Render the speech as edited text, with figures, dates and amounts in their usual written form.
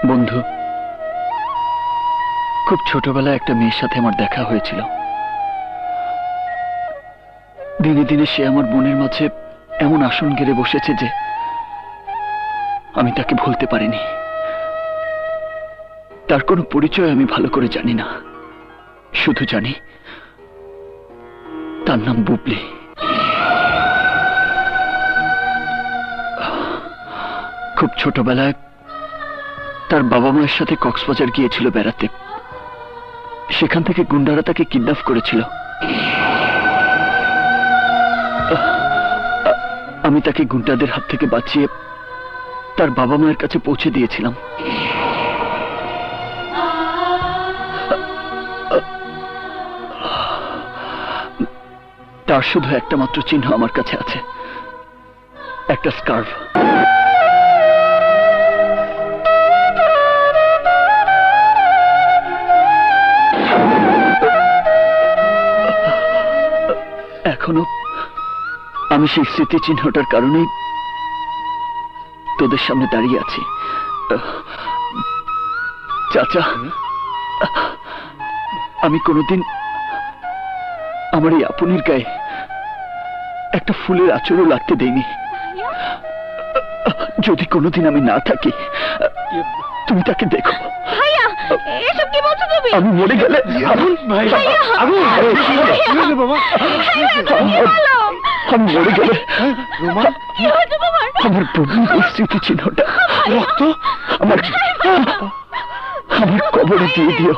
বন্ধু, খুব ছোটবেলায় একটা মেয়ের সাথে আমার দেখা হয়েছিল। দিনে দিনে সে আমার মনের মাঝে এমন আসন গেড়ে বসেছে যে আমি তাকে ভুলতে পারিনি। তার কোনো পরিচয় আমি ভালো করে জানি না, শুধু জানি তার নাম বুবলি। খুব ছোটবেলায় তার বাবা মায়ের সাথে কক্সবাজার গিয়েছিল বেড়াতে। সেখান থেকে গুন্ডারা তাকে কিডন্যাপ করেছিল। আমি তাকে গুন্ডাদের হাত থেকে বাঁচিয়ে তার বাবা মায়ের কাছে পৌঁছে দিয়েছিলাম। তার শুধু একটা মাত্র চিহ্ন আমার কাছে আছে, একটা স্কার্ফ। এখনো আমি সেই স্মৃতি চিহ্নটার কারণেই তোদের সামনে দাঁড়িয়ে আছি। চাচা, আমি কোনোদিন আমার এই আপনির গায়ে একটা ফুলের আঁচড়ও লাগতে দেইনি। যদি কোনোদিন আমি না থাকি, তুমি তাকে দেখো। আমি মরে গেলে আমি মরে গেলে আমার প্রভুর স্মৃতি চিহ্নটা রক্ত আমার কবরে দিয়ে দিও।